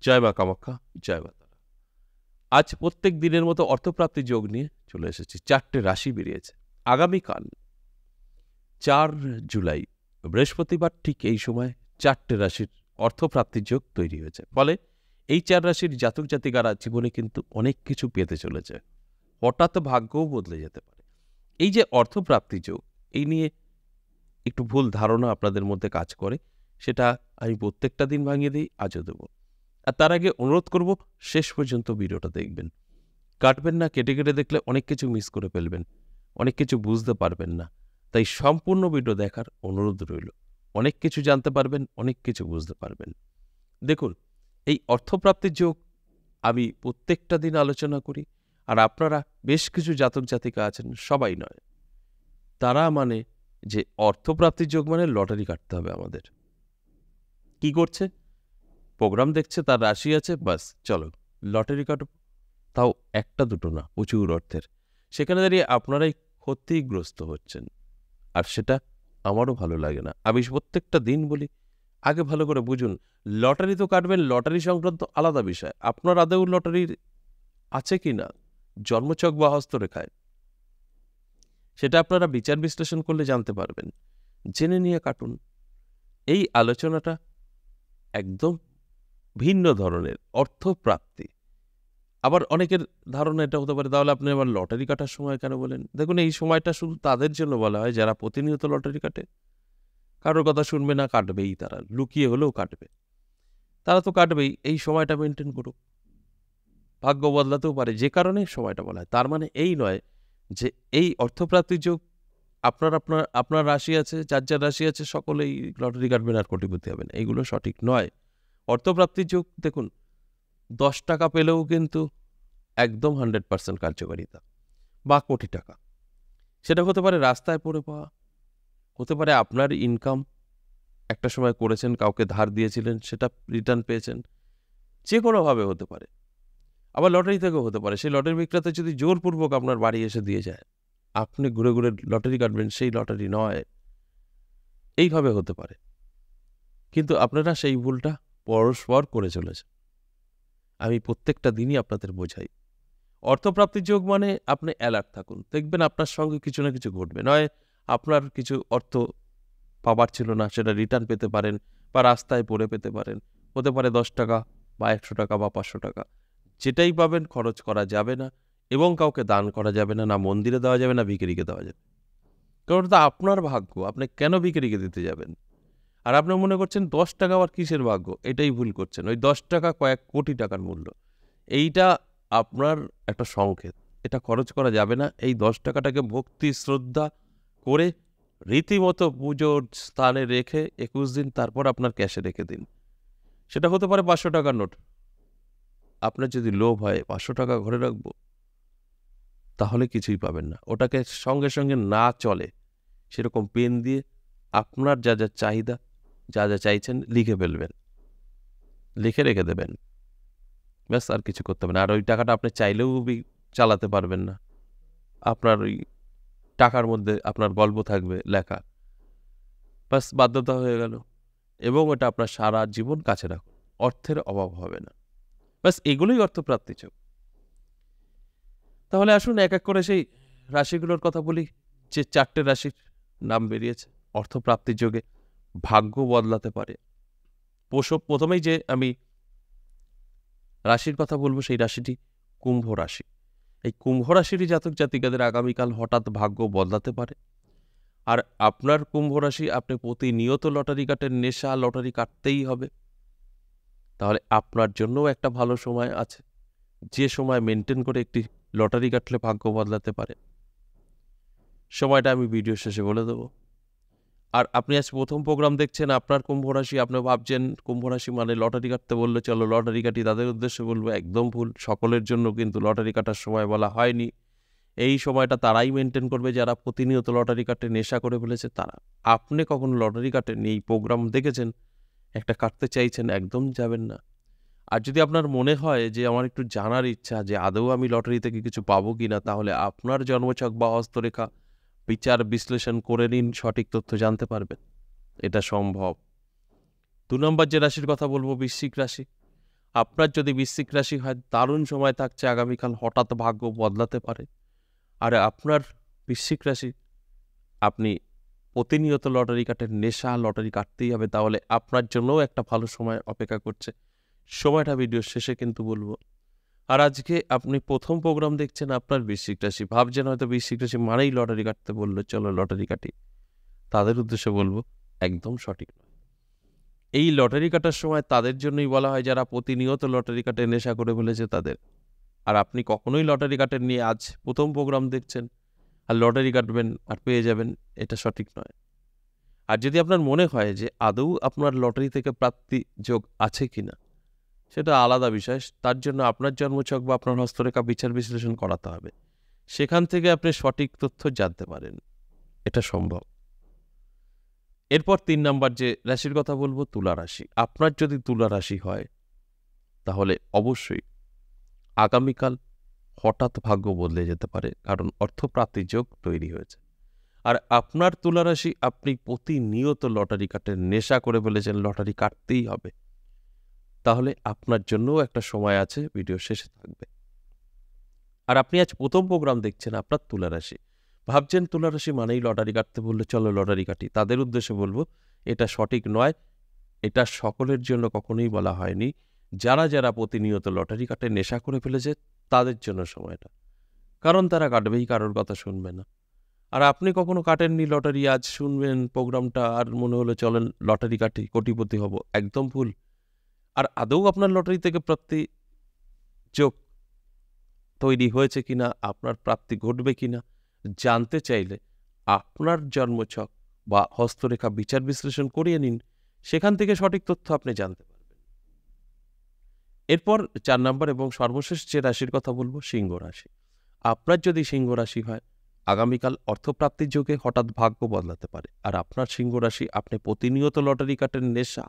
জয় মা কামাখ্যা, জয় মা তারা। আজ প্রত্যেক দিনের মতো অর্থপ্রাপ্তি যোগ নিয়ে চলে এসেছি। 4টে রাশি বেরিয়েছে। আগামীকাল 4 জুলাই বৃহস্পতিবার ঠিক এই সময় 4টে রাশির অর্থপ্রাপ্তির যোগ তৈরি হয়েছে। ফলে এই 4 রাশির জাতক জাতিকারা জীবনে কিন্তু অনেক কিছু পেতে চলেছে। হঠাৎ ভাগ্যও বদলে যেতে পারে। এই যে অর্থপ্রাপ্তি যোগ, এই নিয়ে একটু ভুল ধারণা আপনাদের মধ্যে কাজ করে, সেটা আমি প্রত্যেকটা দিন ভাঙিয়ে দিই, আজও দেব। আর তার আগে অনুরোধ করব, শেষ পর্যন্ত ভিডিওটা দেখবেন। কাটবেন না, কেটে কেটে দেখলে অনেক কিছু মিস করে ফেলবেন, অনেক কিছু বুঝতে পারবেন না। তাই সম্পূর্ণ ভিডিও দেখার অনুরোধ রইল। অনেক কিছু জানতে পারবেন, অনেক কিছু বুঝতে পারবেন। দেখুন, এই অর্থপ্রাপ্তির যোগ আমি প্রত্যেকটা দিন আলোচনা করি। আর আপনারা বেশ কিছু জাতক জাতিকা আছেন, সবাই নয়, তারা মানে যে অর্থপ্রাপ্তির যোগ মানে লটারি কাটতে হবে আমাদের। কি করছে? প্রোগ্রাম দেখছে, তার রাশি আছে, বাস চলো লটারি কাটব। তাও একটা দুটো না, প্রচুর অর্থের। সেখানে দাঁড়িয়ে আপনারাই ক্ষতিগ্রস্ত হচ্ছেন, আর সেটা আমারও ভালো লাগে না। আমি প্রত্যেকটা দিন বলি, আগে ভালো করে বুঝুন। লটারি তো কাটবেন, লটারি সংক্রান্ত আলাদা বিষয়। আপনার আদৌ লটারি আছে কি না জন্মছক বা হস্তরেখায়, সেটা আপনারা বিচার বিশ্লেষণ করলে জানতে পারবেন। জেনে নিয়ে কাটুন। এই আলোচনাটা একদম ভিন্ন ধরনের অর্থপ্রাপ্তি। আবার অনেকের ধারণা এটা হতে পারে, তাহলে আপনি আবার লটারি কাটার সময় কেন বলেন? দেখুন, এই সময়টা শুধু তাদের জন্য বলা হয় যারা প্রতিনিয়ত লটারি কাটে। কারোর কথা শুনবে না, কাটবেই তারা, লুকিয়ে হলেও কাটবে। তারা তো কাটবেই। এই সময়টা মেনটেন করুক। ভাগ্য বদলাতেও পারে, যে কারণে সময়টা বলা হয়। তার মানে এই নয় যে এই অর্থপ্রাপ্তির যোগ আপনার আপনার আপনার রাশি আছে, যার যার রাশি আছে সকলেই লটারি কাটবেন আর কোটিপতি হবেন, এইগুলো সঠিক নয়। অর্থপ্রাপ্তির যোগ দেখুন, 10 টাকা পেলেও কিন্তু একদম 100% কার্যকারিতা, বা কোটি টাকা। সেটা হতে পারে রাস্তায় পড়ে পাওয়া, হতে পারে আপনার ইনকাম একটা সময় করেছেন, কাউকে ধার দিয়েছিলেন, সেটা রিটার্ন পেয়েছেন, যে কোনোভাবে হতে পারে। আবার লটারি থেকেও হতে পারে। সেই লটারি বিক্রেতা যদি জোরপূর্বক আপনার বাড়ি এসে দিয়ে যায়, আপনি ঘুরে ঘুরে লটারি কাটবেন, সেই লটারি নয়। এইভাবে হতে পারে। কিন্তু আপনারা সেই ভুলটা পরস্পর করে চলেছেন। আমি প্রত্যেকটা দিনই আপনাদের বোঝাই। অর্থপ্রাপ্তির যোগ মানে আপনি অ্যালার্ট থাকুন, দেখবেন আপনার সঙ্গে কিছু না কিছু ঘটবে। নয় আপনার কিছু অর্থ পাবার ছিল না, সেটা রিটার্ন পেতে পারেন, বা রাস্তায় পড়ে পেতে পারেন। হতে পারে 10 টাকা বা 100 টাকা বা 500 টাকা। যেটাই পাবেন খরচ করা যাবে না, এবং কাউকে দান করা যাবে না, না মন্দিরে দেওয়া যাবে, না ভিখারিকে দেওয়া যাবে। কারণ ওটা আপনার ভাগ্য, আপনি কেন ভিখারিকে দিতে যাবেন? আর আপনি মনে করছেন 10 টাকা আবার কিসের ভাগ্য? এটাই ভুল করছেন। ওই 10 টাকা কয়েক কোটি টাকার মূল্য। এইটা আপনার একটা সংকেত। এটা খরচ করা যাবে না। এই 10 টাকাটাকে ভক্তি শ্রদ্ধা করে রীতিমতো পুজোর স্থানে রেখে 21 দিন তারপর আপনার ক্যাশে রেখে দিন। সেটা হতে পারে 500 টাকার নোট। আপনার যদি লোভ হয় 500 টাকা ঘরে রাখবো, তাহলে কিছুই পাবেন না। ওটাকে সঙ্গে সঙ্গে না চলে সেরকম পেন দিয়ে আপনার যা যা চাহিদা, যা যা চাইছেন লিখে ফেলবেন, লিখে রেখে দেবেন। ব্যাস, আর কিছু করতে হবে না। আর ওই টাকাটা আপনি চাইলেও চালাতে পারবেন না। আপনার ওই টাকার মধ্যে আপনার গল্প থাকবে লেখা, ব্যাস বাধ্যতা হয়ে গেল। এবং ওটা আপনার সারা জীবন কাছে রাখুন, অর্থের অভাব হবে না। ব্যাস, এগুলোই অর্থপ্রাপ্তি যোগ। তাহলে আসুন এক এক করে সেই রাশিগুলোর কথা বলি, যে 4টে রাশির নাম বেরিয়েছে অর্থপ্রাপ্তির যোগে। ভাগ্য বদলাতে পারে। প্রথমেই যে আমি রাশির কথা বলবো, সেই রাশিটি কুম্ভ রাশি। এই কুম্ভ রাশিরই জাতক জাতিকাদের আগামীকাল হঠাৎ ভাগ্য বদলাতে পারে। আর আপনার কুম্ভ রাশি, আপনি প্রতিনিয়ত লটারি কাটেন, নেশা, লটারি কাটতেই হবে, তাহলে আপনার জন্যও একটা ভালো সময় আছে, যে সময় মেনটেন করে একটি লটারি কাটলে ভাগ্য বদলাতে পারে। সময়টা আমি ভিডিও শেষে বলে দেবো। আর আপনি আজ প্রথম প্রোগ্রাম দেখছেন, আপনার কুম্ভ রাশি, আপনি ভাবছেন কুম্ভ রাশি মানে লটারি কাটতে বললে চলো লটারি কাটি, তাদের উদ্দেশ্যে বলবো একদম ভুল। সকলের জন্য কিন্তু লটারি কাটার সময় বলা হয়নি। এই সময়টা তারাই মেনটেন করবে যারা প্রতিনিয়ত লটারি কাটে, নেশা করে ফেলেছে তারা। আপনি কখনো লটারি কাটেন, এই প্রোগ্রাম দেখেছেন, একটা কাটতে চাইছেন, একদম যাবেন না। আর যদি আপনার মনে হয় যে আমার একটু জানার ইচ্ছা যে আদৌ আমি লটারি থেকে কিছু পাবো কিনা, তাহলে আপনার জন্মছক বা হস্তরেখা বিচার বিশ্লেষণ করে নিন, সঠিক তথ্য জানতে পারবেন। এটা সম্ভব। 2 নম্বর যে রাশির কথা বলবো, বৃশ্চিক রাশি। আপনার যদি বৃশ্চিক রাশি হয়, দারুণ সময় থাকছে আগামীকাল, হঠাৎ ভাগ্য বদলাতে পারে। আর আপনার বৃশ্চিক রাশি, আপনি প্রতিনিয়ত লটারি কাটেন, নেশা, লটারি কাটতেই হবে, তাহলে আপনার জন্যও একটা ভালো সময় অপেক্ষা করছে। সময়টা ভিডিওর শেষে কিন্তু বলবো। আর আজকে আপনি প্রথম প্রোগ্রাম দেখছেন, আপনার বৃশ্চিক রাশি, ভাবছেন হয়তো বৃশ্চিক রাশি মানেই লটারি কাটতে, বললো চলো লটারি কাটি। তাদের উদ্দেশ্যে বলবো একদম সঠিক নয়। এই লটারি কাটার সময় তাদের জন্যই বলা হয় যারা প্রতিনিয়ত লটারি কাটে, নেশা করে ফেলেছে তাদের। আর আপনি কখনোই লটারি কাটেননি, আজ প্রথম প্রোগ্রাম দেখছেন আর লটারি কাটবেন আর পেয়ে যাবেন, এটা সঠিক নয়। আর যদি আপনার মনে হয় যে আদৌ আপনার লটারি থেকে প্রাপ্তি যোগ আছে কিনা, সেটা আলাদা বিষয়। তার জন্য আপনার জন্মছক বা আপনার হস্তরেখা বিচার বিশ্লেষণ করাতে হবে, সেখান থেকে আপনি সঠিক তথ্য জানতে পারেন, এটা সম্ভব। এরপর 3 নাম্বার যে রাশির কথা বলবো, তুলা রাশি। আপনার যদি তুলা রাশি হয়, তাহলে অবশ্যই আগামীকাল হঠাৎ ভাগ্য বদলে যেতে পারে, কারণ অর্থপ্রাপ্তির যোগ তৈরি হয়েছে। আর আপনার তুলা রাশি, আপনি প্রতিনিয়ত লটারি কাটেন, নেশা করে ফেলেছেন, লটারি কাটতেই হবে, তাহলে আপনার জন্যও একটা সময় আছে, ভিডিও শেষে থাকবে। আর আপনি আজ প্রথম প্রোগ্রাম দেখছেন, আপনার তুলা রাশি, ভাবছেন তুলা রাশি মানেই লটারি কাটতে, বললে চলো লটারি কাটি। তাদের উদ্দেশ্যে বলবো এটা সঠিক নয়, এটা সকলের জন্য কখনোই বলা হয়নি। যারা যারা প্রতিনিয়ত লটারি কাটে, নেশা করে ফেলেছে, তাদের জন্য সময়টা, কারণ তারা কাটবেই, কারোর কথা শুনবে না। আর আপনি কখনো কাটেননি লটারি, আজ শুনবেন প্রোগ্রামটা আর মনে হলো চলেন লটারি কাটি, কোটিপতি হব, একদম ভুল। আর আদৌ আপনার লটারি থেকে প্রাপ্তি যোগ তৈরি হয়েছে কিনা, আপনার প্রাপ্তি ঘটবে কিনা জানতে চাইলে আপনার জন্মছক বা হস্তরেখা বিচার বিশ্লেষণ করিয়ে নিন, সেখান থেকে সঠিক তথ্য আপনি জানতে পারবেন। এরপর 4 নাম্বার এবং সর্বশেষ যে রাশির কথা বলবো, সিংহ রাশি। আপনার যদি সিংহ রাশি হয়, আগামীকাল অর্থপ্রাপ্তির যোগে হঠাৎ ভাগ্য বদলাতে পারে। আর আপনার সিংহ রাশি, আপনি প্রতিনিয়ত লটারি কাটেন, নেশা,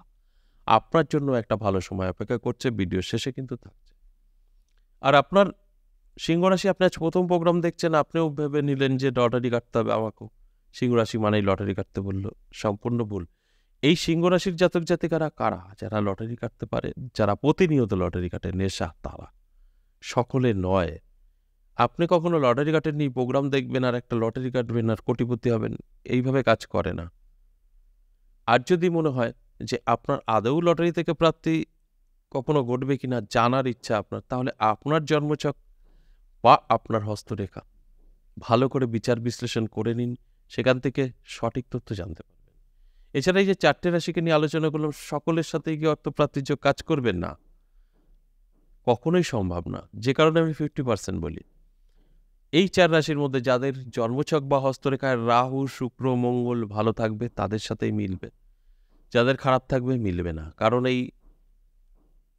আপনার জন্য একটা ভালো সময় অপেক্ষা করছে, ভিডিও শেষে কিন্তু থাকছে। আর আপনার সিংহ রাশি, আপনি আজ প্রথম প্রোগ্রাম দেখছেন, আপনিও ভেবে নিলেন যে লটারি কাটতে হবে আমাকেও, সিংহ রাশি মানেই লটারি কাটতে বললো, সম্পূর্ণ ভুল। এই সিংহ রাশির জাতক জাতিকারা কারা? যারা লটারি কাটতে পারে, যারা প্রতিনিয়ত লটারি কাটে, নেশা, তারা। সকলে নয়। আপনি কখনো লটারি কাটেননি, প্রোগ্রাম দেখবেন আর একটা লটারি কাটবেন আর কোটিপতি হবেন, এইভাবে কাজ করে না। আর যদি মনে হয় যে আপনার আদৌ লটারি থেকে প্রাপ্তি কখনো ঘটবে কিনা জানার ইচ্ছা আপনার, তাহলে আপনার জন্মছক বা আপনার হস্তরেখা ভালো করে বিচার বিশ্লেষণ করে নিন, সেখান থেকে সঠিক তথ্য জানতে পারবেন। এছাড়া এই যে 4টে রাশিকে নিয়ে আলোচনা করলাম, সকলের সাথেই কি অর্থপ্রাপ্তির যোগ কাজ করবেন না? কখনোই সম্ভব না, যে কারণে আমি 50% বলি। এই 4 রাশির মধ্যে যাদের জন্মছক বা হস্তরেখায় রাহু, শুক্র, মঙ্গল ভালো থাকবে, তাদের সাথেই মিলবে। যাদের খারাপ থাকবে, মিলবে না। কারণ এই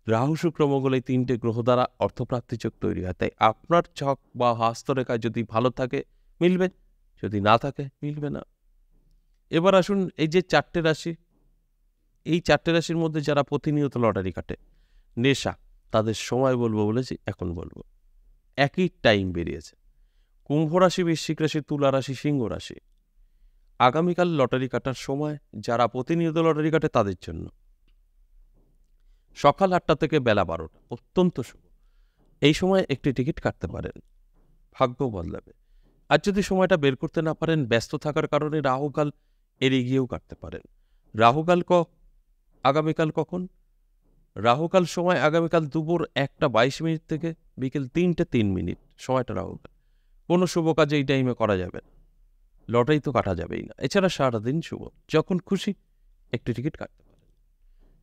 রাহু, শুক্র, মঙ্গল, এই 3টে গ্রহ দ্বারা অর্থপ্রাপ্তির যোগ তৈরি হয়। তাই আপনার ছক বা হস্তরেখায় যদি ভালো থাকে, মিলবে, যদি না থাকে, মিলবে না। এবার আসুন, এই যে 4টে রাশি, এই 4টে রাশির মধ্যে যারা প্রতিনিয়ত লটারি কাটে, নেশা, তাদের সময় বলবো বলেছি, এখন বলবো। একই টাইম বেরিয়েছে। কুম্ভ রাশি, বৃশ্চিক রাশি, তুলা রাশি, সিংহ রাশি। আগামীকাল লটারি কাটার সময়, যারা প্রতিনিয়ত লটারি কাটে তাদের জন্য সকাল 8টা থেকে বেলা 12টা অত্যন্ত শুভ। এই সময় একটি টিকিট কাটতে পারেন, ভাগ্য বদলাবে। আর যদি সময়টা বের করতে না পারেন, ব্যস্ত থাকার কারণে রাহুকাল এড়িয়ে গিয়েও কাটতে পারেন। রাহুকাল আগামীকাল কখন? রাহুকাল সময় আগামীকাল দুপুর 1:22 থেকে বিকেল 3:03, সময়টা রাহুকাল। কোনো শুভ কাজ এই টাইমে করা যাবে না, লটারি তো কাটা যাবেই না। এছাড়া সারাদিন শুভ, যখন খুশি একটি টিকিট কাটতে পারেন।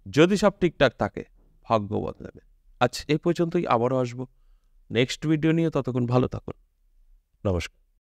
যদি সব ঠিকঠাক থাকে, ভাগ্য বদলাবে। আজ এই পর্যন্তই, আবারও আসবো নেক্সট ভিডিও নিয়ে। ততক্ষণ ভালো থাকুন, নমস্কার।